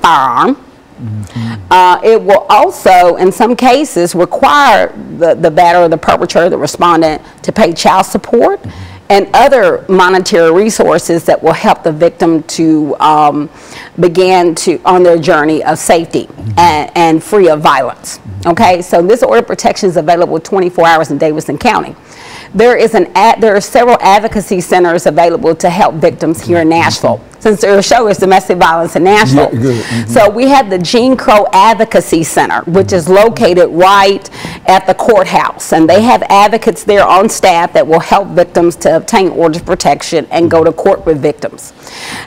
firearm. It will also, in some cases, require the batterer, the perpetrator, the respondent to pay child support and other monetary resources that will help the victim to begin on their journey of safety and free of violence. Okay, so this order of protection is available 24 hours in Davidson County. There are several advocacy centers available to help victims here in Nashville, since their show is domestic violence in Nashville. So we have the Gene Crow Advocacy Center, which is located right at the courthouse, and they have advocates there on staff that will help victims to obtain orders of protection and go to court with victims.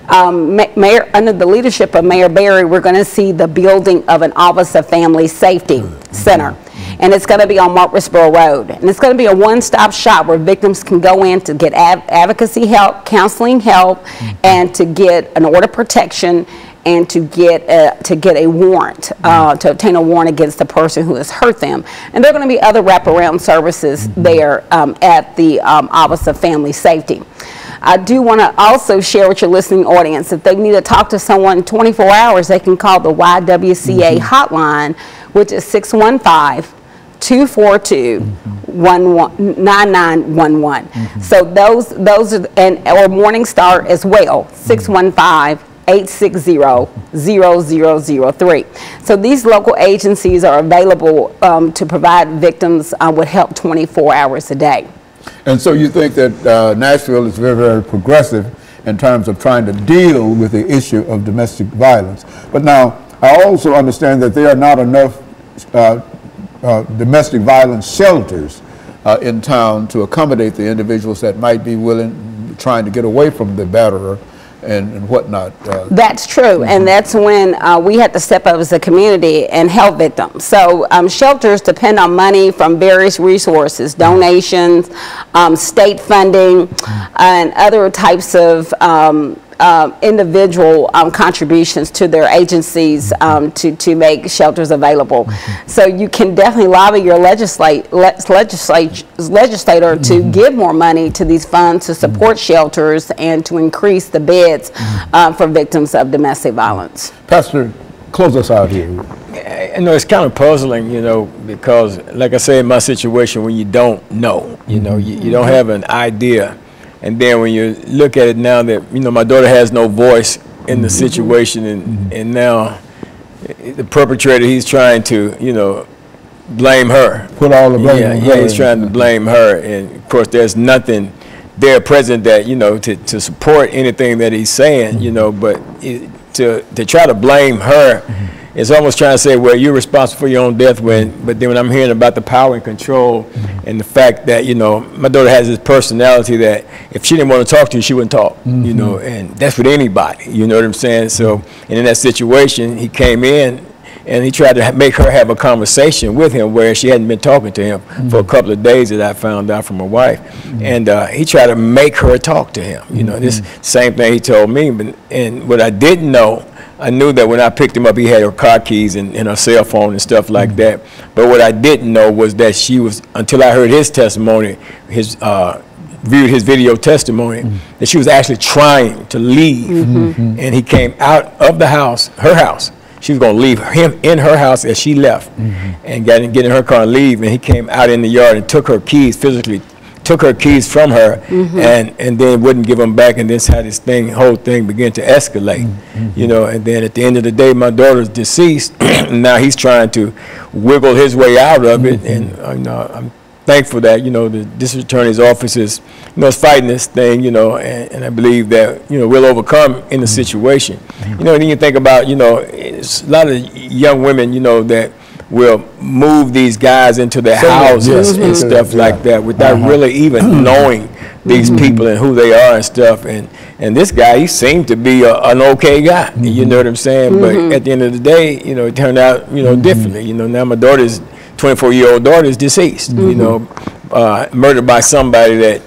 Under the leadership of Mayor Berry, we're going to see the building of an Office of Family Safety Center. And it's going to be on Murfreesboro Road. And it's going to be a one-stop shop where victims can go in to get advocacy help, counseling help, and to get an order of protection and to get a warrant, to obtain a warrant against the person who has hurt them. And there are going to be other wraparound services there at the Office of Family Safety. I do want to also share with your listening audience, if they need to talk to someone 24 hours, they can call the YWCA hotline, which is 615-242-9911. So those are, or Morning Star as well, 615-860-0003. So these local agencies are available to provide victims with help 24 hours a day. And so you think that Nashville is very, very progressive in terms of trying to deal with the issue of domestic violence. But now, I also understand that there are not enough domestic violence shelters in town to accommodate the individuals that might be trying to get away from the batterer and whatnot. That's true, and that's when we had to step up as a community and help victims. So shelters depend on money from various resources, donations, state funding, and other types of individual contributions to their agencies to make shelters available. So you can definitely lobby your legislator to give more money to these funds to support shelters and to increase the beds for victims of domestic violence. Pastor, close us out here. You know, it's kind of puzzling, you know, because like I say, in my situation, when you don't know, you know, you don't have an idea. And then when you look at it now that, you know, my daughter has no voice in the situation, and now the perpetrator, he's trying to, you know, blame her. Put all the blame on her. Yeah, he's trying to blame her. And of course, there's nothing there present that, you know, to support anything that he's saying, you know, but to try to blame her, it's almost trying to say, well, you're responsible for your own death, but then when I'm hearing about the power and control and the fact that, you know, my daughter has this personality that if she didn't want to talk to you, she wouldn't talk, you know, and that's with anybody, you know what I'm saying? So, and in that situation, he came in and he tried to make her have a conversation with him where she hadn't been talking to him for a couple of days, that I found out from my wife. And he tried to make her talk to him, you know, this same thing he told me. And what I didn't know, I knew that when I picked him up, he had her car keys and her cell phone and stuff like that. But what I didn't know was that she was, until I heard his testimony, viewed his video testimony, that she was actually trying to leave. And he came out of the house, her house. She was going to leave him in her house as she left and get in her car and leave. And he came out in the yard and took her keys, physically took her keys from her, and then wouldn't give them back, and this how this whole thing began to escalate, you know. And then at the end of the day, my daughter's deceased, and now he's trying to wiggle his way out of it. And you know, I'm thankful that, you know, the district attorney's office is, you know, is fighting this thing, you know, and I believe that, you know, we'll overcome in the situation. You know, and then you think about, you know, it's a lot of young women, you know, that will move these guys into their houses and stuff like that without really even knowing these people and who they are and stuff. And this guy, he seemed to be an okay guy, you know what I'm saying? But at the end of the day, you know, it turned out, you know, differently. You know, now my daughter's 24-year-old daughter is deceased, you know, murdered by somebody that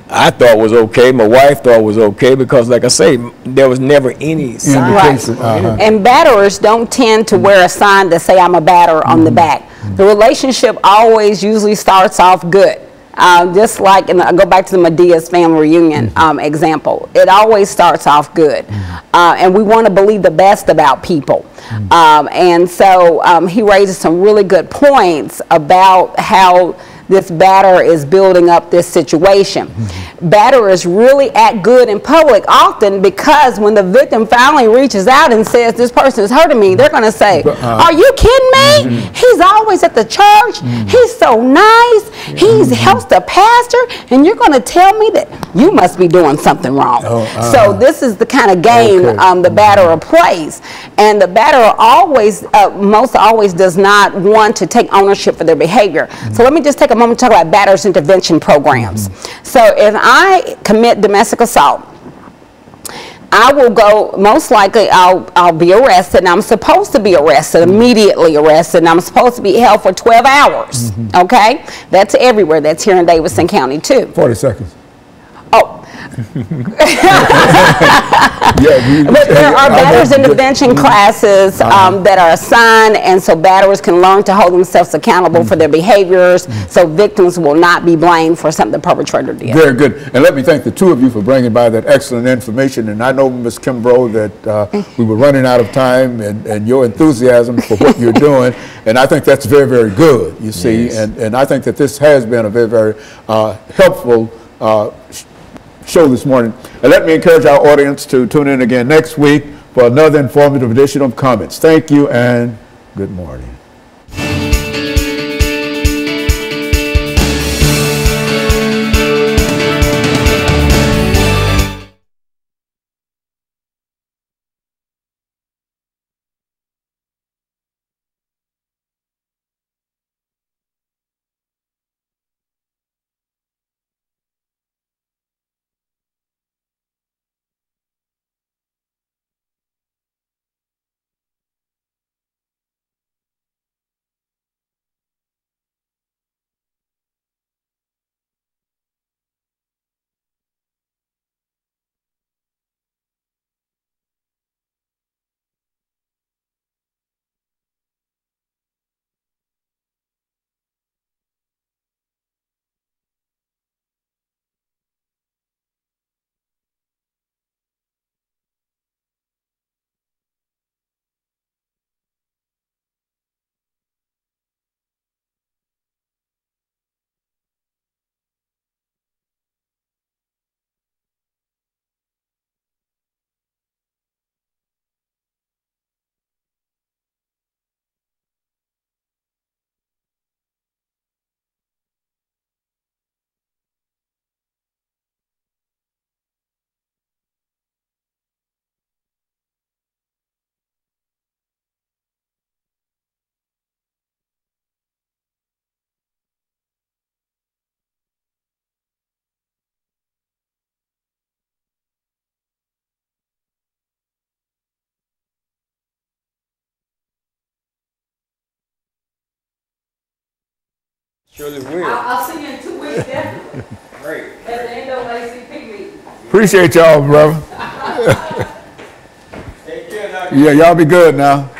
I thought was okay, my wife thought was okay, because like I say, there was never any sign. And batterers don't tend to wear a sign that say I'm a batterer on the back. The relationship always usually starts off good. Just like, and I go back to the Medea's family reunion example, it always starts off good. And we want to believe the best about people. And so he raises some really good points about how this batter is building up this situation. Batterers really act good in public often because when the victim finally reaches out and says, this person is hurting me, they're going to say, are you kidding me? He's always at the church. He's so nice. He helps the pastor. And you're going to tell me that you must be doing something wrong. So this is the kind of game the batterer plays. And the batterer always, most always does not want to take ownership for their behavior. So let me just take a moment to talk about batterers intervention programs. So if I commit domestic assault, I will go, most likely I'll be arrested, and I'm supposed to be arrested, immediately arrested, and I'm supposed to be held for 12 hours, okay? That's everywhere. That's here in Davidson County too. 40 seconds. Oh. But there are batterers intervention classes that are assigned, and so batterers can learn to hold themselves accountable for their behaviors, so victims will not be blamed for something the perpetrator did. Very good. And let me thank the two of you for bringing by that excellent information. And I know, Ms. Kimbro, that we were running out of time, and your enthusiasm for what you're doing, and I think that's very, very good, you see. Yes. And I think that this has been a very, very helpful show this morning. And let me encourage our audience to tune in again next week for another informative edition of Comments. Thank you and good morning. Surely will. I'll see you in 2 weeks, definitely. Great. At the NAACP meeting. Appreciate y'all, brother. Take care, Dr. Yeah, y'all be good now.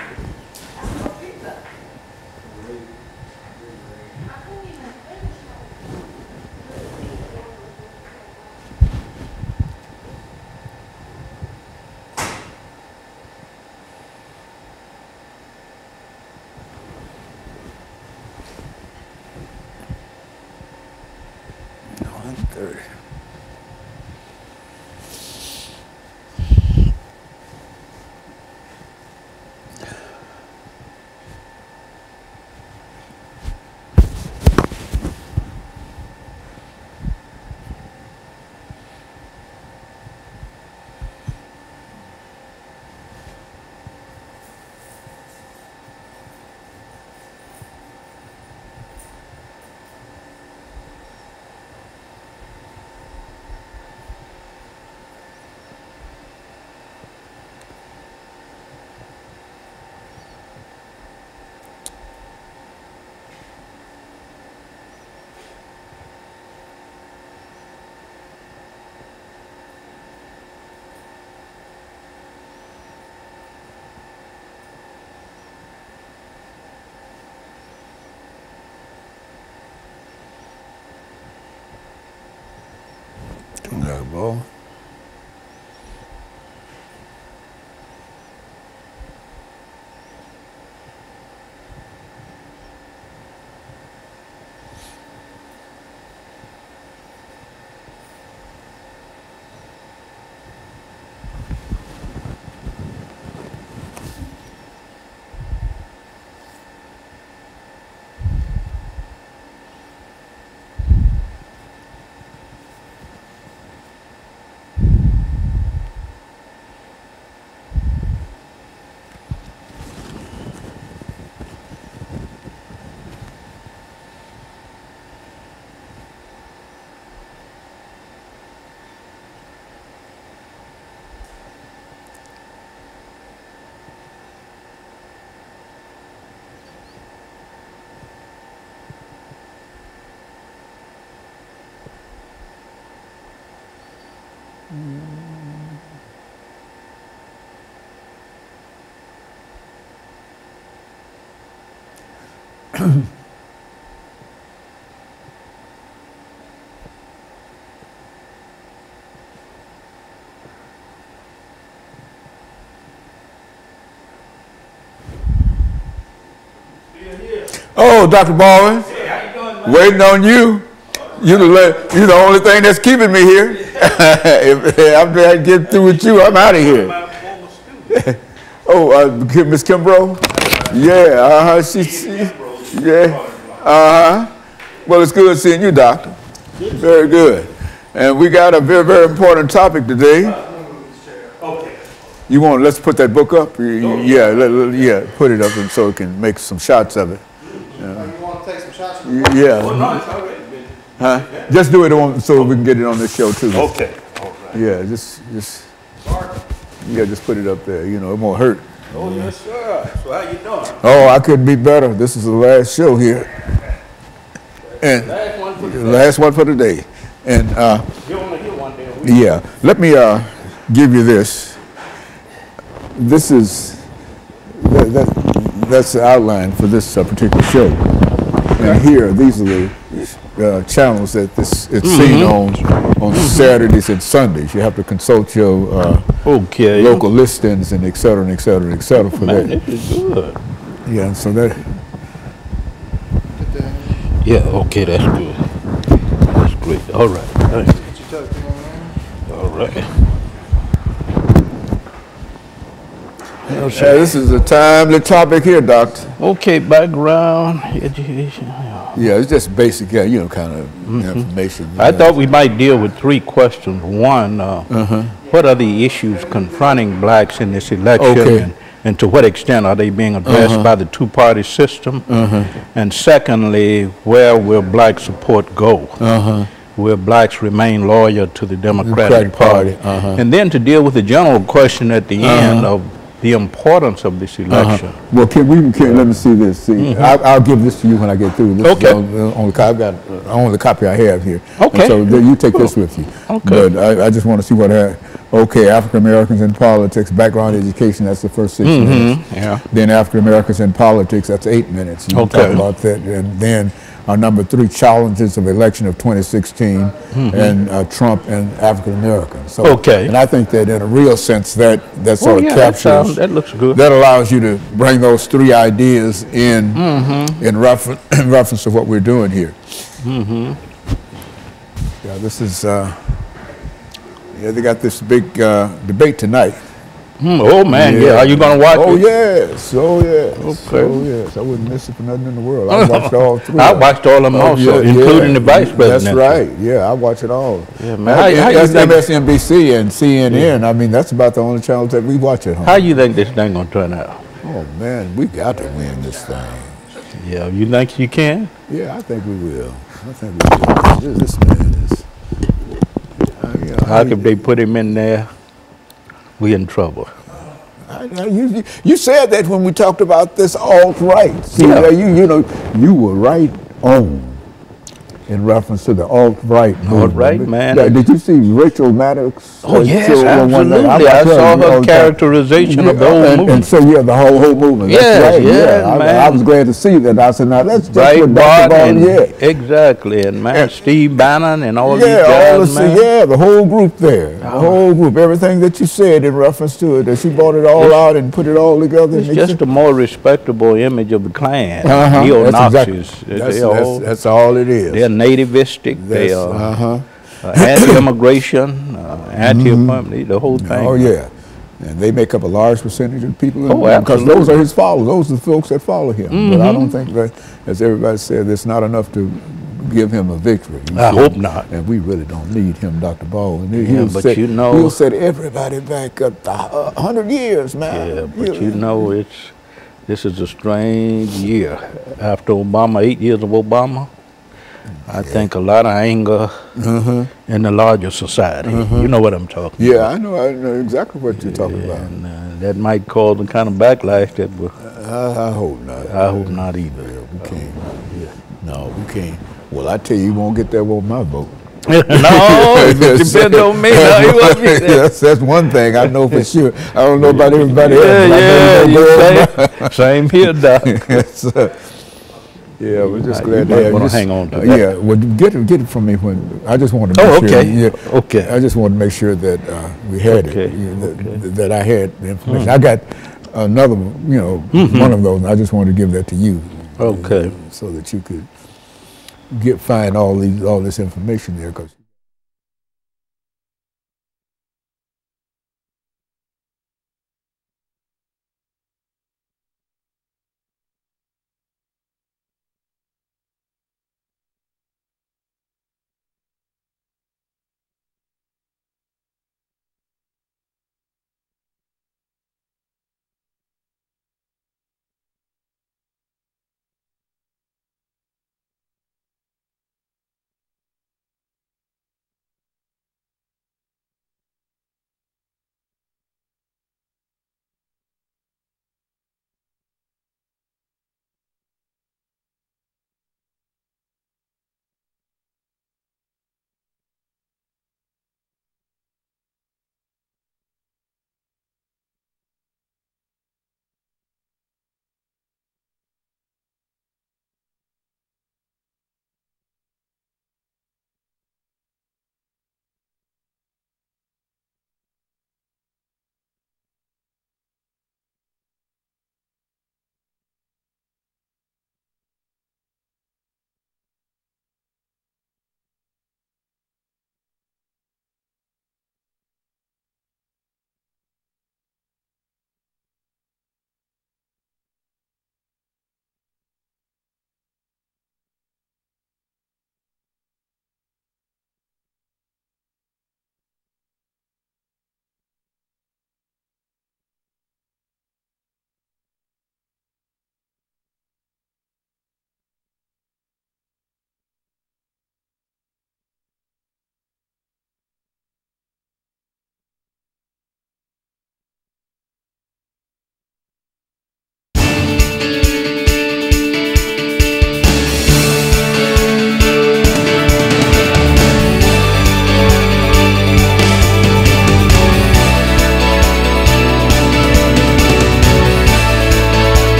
Well. Oh, Dr. Baldwin, Hey, how you doing, man? waiting on you. You the only thing that's keeping me here. If I'm trying to get through with you, I'm out of here. My former student. Oh, Miss Kimbro? Yeah, yeah, Well, it's good seeing you, Doctor. Very good. And we got a very, very important topic today. Okay. You want, let's put that book up? Yeah, yeah, put it up and so we can make some shots of it. You want to take some shots? Yeah. Well, no, it's already been. Huh? Just do it on, so we can get it on this show too. Okay. All right. Yeah, just put it up there. You know, it won't hurt. Oh, yes, sir. So how you doing? Oh, I couldn't be better. This is the last show here. And Last one for the day. last one for the day. And You only here one day a week. yeah, let me give you this. This is that's the outline for this particular show. And here, these are the channels that it's seen on Saturdays and Sundays. You have to consult your Okay. local listings and et cetera, and et cetera, and et cetera for Man, that. this is good. Yeah, so that. Yeah, okay, that's good. That's great. All right. Thank you. All right. This is a timely topic here, Doctor. Okay, background, education. Yeah, it's just basic, yeah, you know, kind of information. I thought we might deal with three questions. One, what are the issues confronting blacks in this election, Okay. and to what extent are they being addressed by the two-party system? And secondly, where will black support go? Will blacks remain loyal to the Democratic Party? And then to deal with the general question at the end of the importance of this election. Well, let me see this. See, I'll give this to you when I get through. This Okay. is I've got only copy I have here. Okay. And so you take this with you. Okay. But I just want to see what happened. Okay, African Americans in politics, background education, that's the first 6 minutes. Yeah. Then African Americans in politics, that's 8 minutes. You can Okay. talk about that. And then number 3, challenges of election of 2016 and Trump and African Americans. So, Okay. And I think that in a real sense that sort of captures. that looks good. That allows you to bring those 3 ideas in in reference to what we're doing here. Yeah, this is they got this big debate tonight. Oh man, yeah. Are you gonna watch Oh it? yes, oh yes, Okay. oh yes. I wouldn't miss it for nothing in the world. I watched all 3. I watched all of them also, including the vice president. That's right. Yeah, I watch it all. Yeah, man. How you That's think- MSNBC and CNN. I mean, that's about the only channels that we watch at home. How you think this thing gonna turn out? Oh man, we got to win this thing. Yeah, you think you can? Yeah, I think we will. I think we will. This man is. How if they put him in there? We in trouble. You said that when we talked about this alt-right. See, Yeah. you know, you were right on. in reference to the alt-right movement. Alt-right, man. Did you see Rachel Maddox? Oh, yes, show absolutely. I saw her all the time. characterization of the whole movement. And so, yeah, the whole movement. Yes, That's right. yes, man. I was glad to see that. I said, now, let's just Right, put Dr. Ball, exactly. And, man, Steve Bannon and all these all guys, man. Yeah, the whole group there. The whole group. Everything that you said in reference to it, that she brought it all out and put it all together. It's just a more respectable image of the Klan. Neo-Nazis. That's all it is. They're nativistic. They are anti-immigration, anti-affirmative, the whole thing. Oh, yeah. And they make up a large percentage of people. Oh, absolutely. Because those are his followers. Those are the folks that follow him. But I don't think that, as everybody said, it's not enough to give him a victory. I hope not. And we really don't need him, Dr. Ball. And he'll set everybody back up 100 years, man. Yeah, but you know, this is a strange year. After Obama, 8 years of Obama, I think a lot of anger in the larger society. You know what I'm talking about. I know exactly what you're talking about. And that might cause the kind of backlash that will. I hope not. I hope not either. Yeah, we can't. No, we can't. Well, I tell you, you won't get that with my vote. No, it depends on me. No, he won't get that. That's one thing I know for sure. I don't know about everybody else. Yeah, same here, Doc. Yeah, we're just glad to have you. Hang on to that. Yeah, well, get it from me when I just wanted to make sure. Okay. I just wanted to make sure that we had it. That I had the information. I got another, one of those. And I just wanted to give that to you. Okay. So that you could find all this information there, because.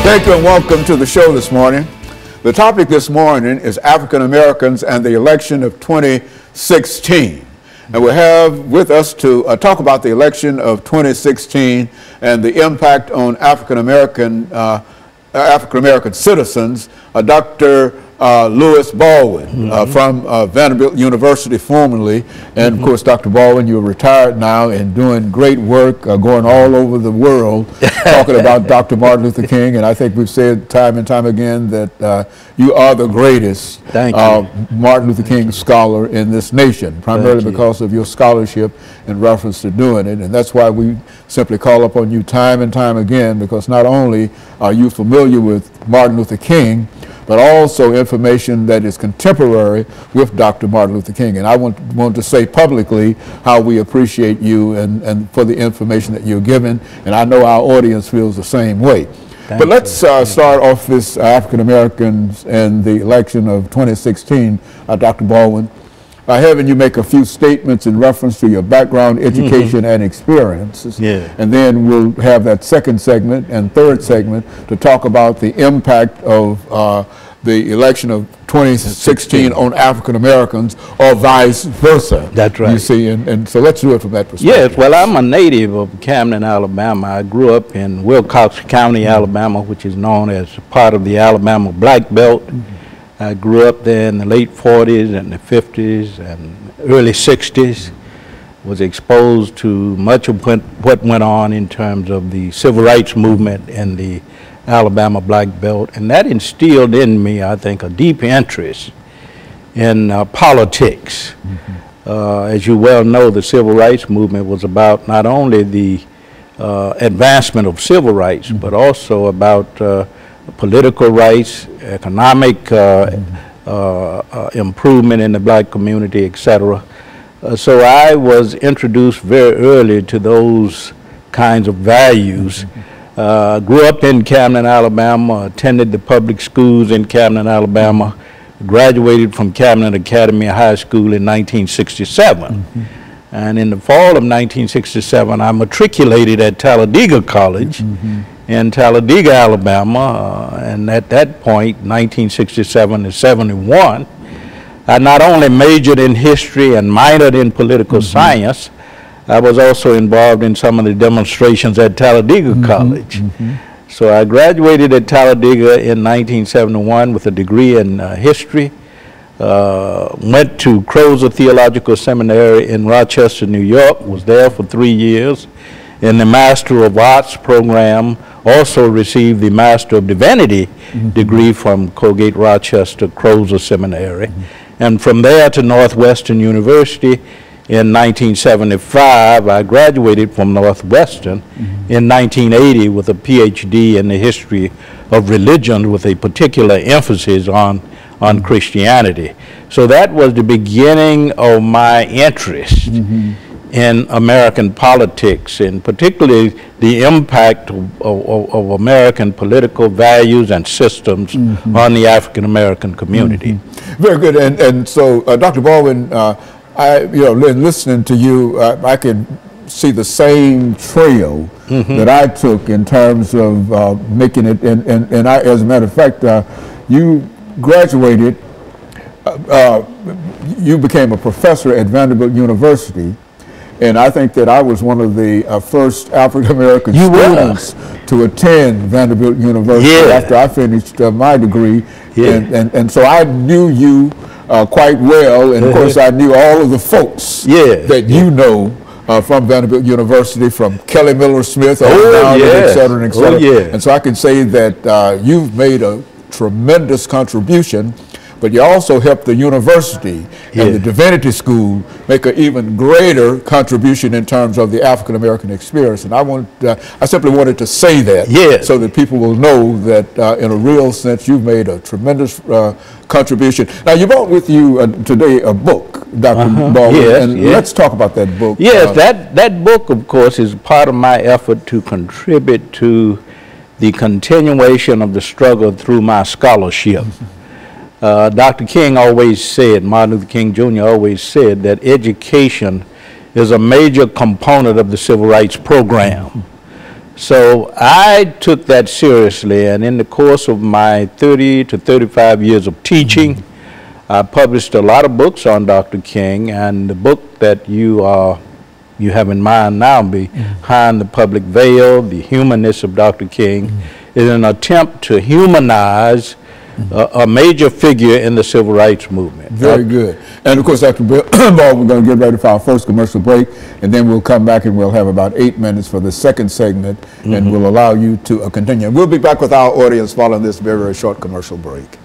Thank you and welcome to the show this morning. The topic this morning is African Americans and the election of 2016. And we have with us to talk about the election of 2016 and the impact on African American citizens, Dr. Lewis Baldwin from Vanderbilt University formerly. And of course, Dr. Baldwin, you're retired now and doing great work, going all over the world, talking about Dr. Martin Luther King. And I think we've said time and time again that you are the greatest Martin Luther King scholar in this nation, primarily because of your scholarship in reference to doing it. And that's why we simply call upon you time and time again, because not only are you familiar with Martin Luther King, but also information that is contemporary with Dr. Martin Luther King. And I want to say publicly how we appreciate you and for the information that you're giving, and I know our audience feels the same way. But let's start off this African Americans and the election of 2016. Dr. Baldwin, having you make a few statements in reference to your background, education, and experiences. Yeah. And then we'll have that second segment and third segment to talk about the impact of the election of 2016 on African Americans, or vice versa. That's right. You see, and so let's do it from that perspective. Yes, well, I'm a native of Camden, Alabama. I grew up in Wilcox County, Alabama, which is known as part of the Alabama Black Belt. I grew up there in the late 40s and the 50s and early 60s. Was exposed to much of what went on in terms of the civil rights movement in the Alabama Black Belt, and that instilled in me, I think, a deep interest in politics. As you well know, the civil rights movement was about not only the advancement of civil rights, but also about political rights, economic improvement in the black community, etc. So I was introduced very early to those kinds of values. Grew up in Camden, Alabama, attended the public schools in Camden, Alabama, graduated from Camden Academy High School in 1967. And in the fall of 1967, I matriculated at Talladega College in Talladega, Alabama. And at that point, 1967 to 71, I not only majored in history and minored in political science, I was also involved in some of the demonstrations at Talladega College. So I graduated at Talladega in 1971 with a degree in history. Went to Crozer Theological Seminary in Rochester, New York, was there for 3 years in the Master of Arts program, also received the Master of Divinity degree from Colgate Rochester Crozer Seminary. And from there to Northwestern University. In 1975, I graduated from Northwestern in 1980 with a PhD in the history of religion with a particular emphasis on Christianity. So that was the beginning of my interest in American politics, and particularly the impact of American political values and systems on the African American community. Very good. And so, Dr. Baldwin, listening to you, I can see the same trail that I took in terms of making it. And I, as a matter of fact, you graduated, you became a professor at Vanderbilt University. And I think that I was one of the first African-American students to attend Vanderbilt University after I finished my degree. And so I knew you quite well, and of course I knew all of the folks that you know from Vanderbilt University, from Kelly Miller Smith, et cetera, et cetera. And so I can say that you've made a tremendous contribution, but you also helped the university and the Divinity School make an even greater contribution in terms of the African American experience. And I simply wanted to say that so that people will know that in a real sense you've made a tremendous contribution. Now you brought with you today a book, Dr. Baldwin, and let's talk about that book. Yes, that book, of course, is part of my effort to contribute to the continuation of the struggle through my scholarship. Dr. King always said, Martin Luther King Jr. always said, that education is a major component of the civil rights program. So I took that seriously, and in the course of my 30 to 35 years of teaching, I published a lot of books on Dr. King, and the book that you have in mind now, Behind the Public Veil, The Humanness of Dr. King, is an attempt to humanize a major figure in the civil rights movement. Very good. And of course, Dr. Baldwin, we're going to get ready for our first commercial break, and then we'll come back and we'll have about 8 minutes for the second segment, and we'll allow you to continue. We'll be back with our audience following this very, very short commercial break.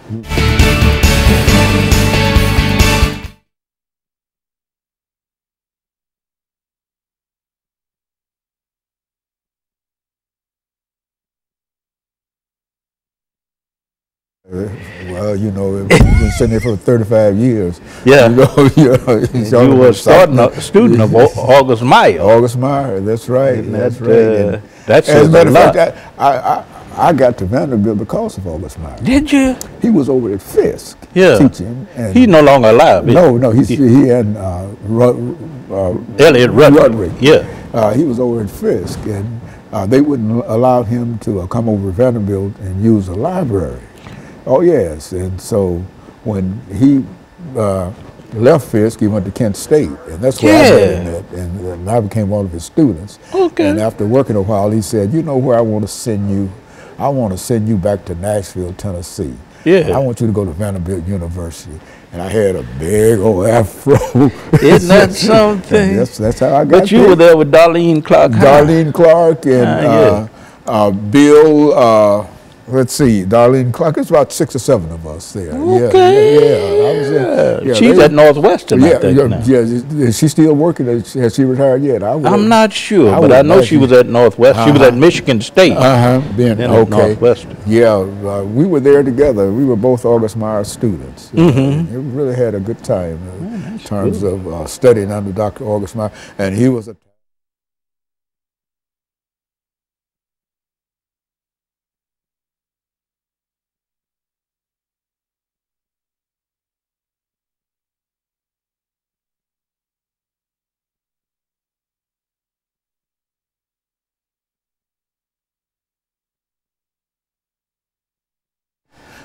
Well, you know, we've been sitting there for 35 years. Yeah. You were a student of August Meyer. August Meyer, that's right. That's right. That's as a matter of fact, I got to Vanderbilt because of August Meyer. Did you? He was over at Fisk teaching. And he's no longer alive. No, he and Elliot Rudrick. Yeah. He was over at Fisk, and they wouldn't allow him to come over to Vanderbilt and use the library. Oh, yes. And so when he left Fisk, he went to Kent State, and that's where I met him, and I became one of his students. Okay. And after working a while, he said, you know where I want to send you? I want to send you back to Nashville, Tennessee. Yeah. I want you to go to Vanderbilt University. And I had a big old afro. Isn't that something? That's how I got But you were there with Darlene Clark. Darlene Clark and Bill, let's see, Darlene Clark. It's about 6 or 7 of us there. Okay. I was there. She's at Northwestern, I think, now. Is she still working? Has she retired yet? I'm not sure, but I know she was at Northwestern. She was at Michigan State. Then at Northwestern. Yeah, we were there together. We were both August Meyer students. We really had a good time in terms of studying under Dr. August Meyer, and he was a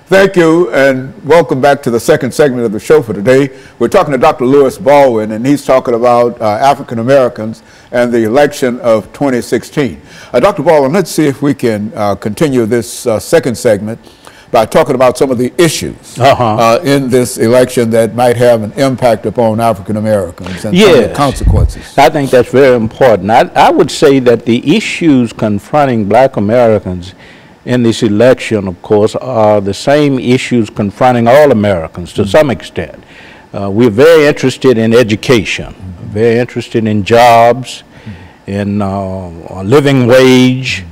Thank you, and welcome back to the second segment of the show for today. We're talking to Dr. Lewis Baldwin, and he's talking about African Americans and the election of 2016. Dr. Baldwin, let's see if we can continue this second segment by talking about some of the issues in this election that might have an impact upon African Americans and some of the consequences. I think that's very important. I would say that the issues confronting Black Americans in this election, of course, are the same issues confronting all Americans to some extent. We're very interested in education, very interested in jobs, in a living wage,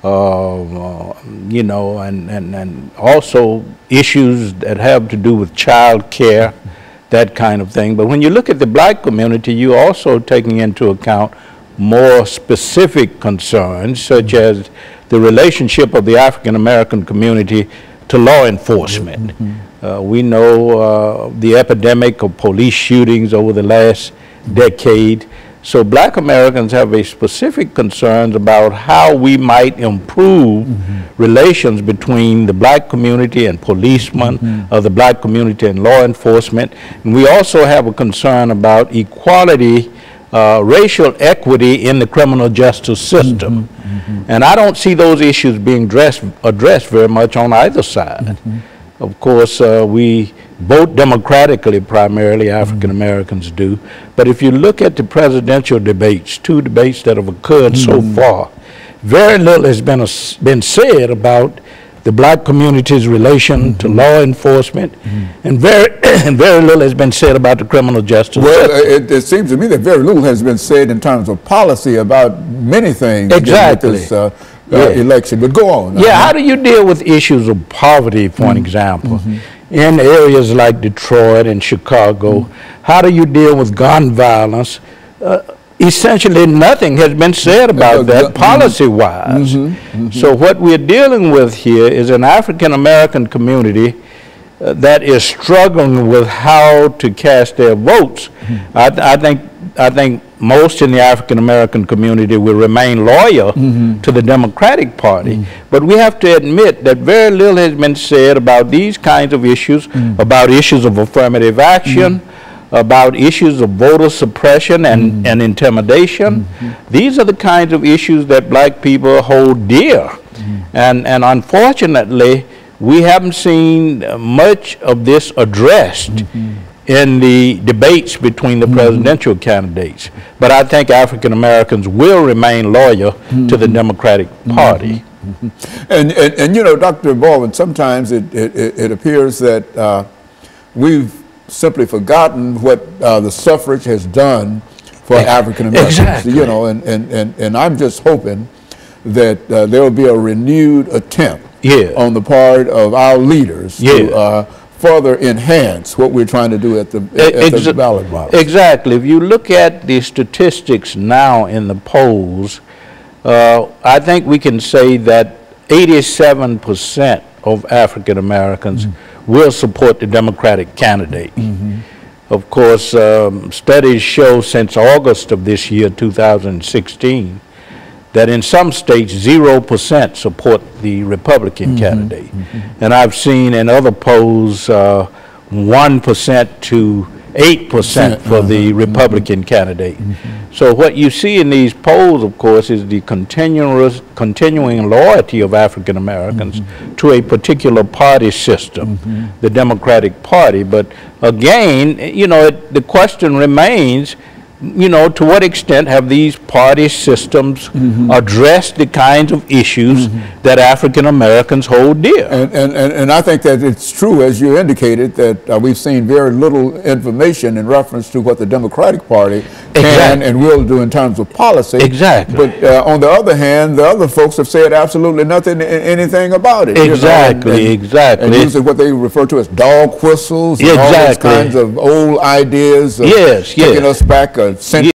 you know, and also issues that have to do with child care, that kind of thing. But when you look at the Black community, you're also taking into account more specific concerns, such as the relationship of the African American community to law enforcement. We know the epidemic of police shootings over the last decade. So Black Americans have a specific concerns about how we might improve relations between the Black community and policemen, of the Black community and law enforcement. And we also have a concern about equality, racial equity in the criminal justice system. And I don't see those issues being addressed very much on either side. Of course, we vote democratically, primarily African Americans do. But if you look at the presidential debates, 2 debates that have occurred so far, very little has been said about the Black community's relation to law enforcement, and very little has been said about the criminal justice system. It seems to me that very little has been said in terms of policy about many things with this election. But go on. How do you deal with issues of poverty, for an example? In areas like Detroit and Chicago, how do you deal with gun violence? Essentially nothing has been said about that policy-wise. So what we're dealing with here is an African American community that is struggling with how to cast their votes. I think most in the African American community will remain loyal to the Democratic Party, but we have to admit that very little has been said about these kinds of issues, about issues of affirmative action, about issues of voter suppression and intimidation. These are the kinds of issues that Black people hold dear. And unfortunately, we haven't seen much of this addressed in the debates between the presidential candidates. But I think African Americans will remain loyal to the Democratic Party. And you know, Dr. Baldwin, sometimes it appears that we've simply forgotten what the suffrage has done for African Americans. You know, and I'm just hoping that there will be a renewed attempt on the part of our leaders to further enhance what we're trying to do at the ballot box. Exactly. If you look at the statistics now in the polls, I think we can say that 87% of African Americans will support the Democratic candidate. Of course, studies show since August of this year, 2016, that in some states 0% support the Republican candidate. And I've seen in other polls 1% to 8% for the Republican candidate. So what you see in these polls, of course, is the continuing loyalty of African Americans to a particular party system, the Democratic Party. But again, you know, the question remains, you know, to what extent have these party systems addressed the kinds of issues that African Americans hold dear? And I think that it's true, as you indicated, that we've seen very little information in reference to what the Democratic Party can and will do in terms of policy. Exactly. But on the other hand, the other folks have said absolutely anything about it. Exactly, you know, exactly. And using what they refer to as dog whistles and all those kinds of old ideas of taking us back a century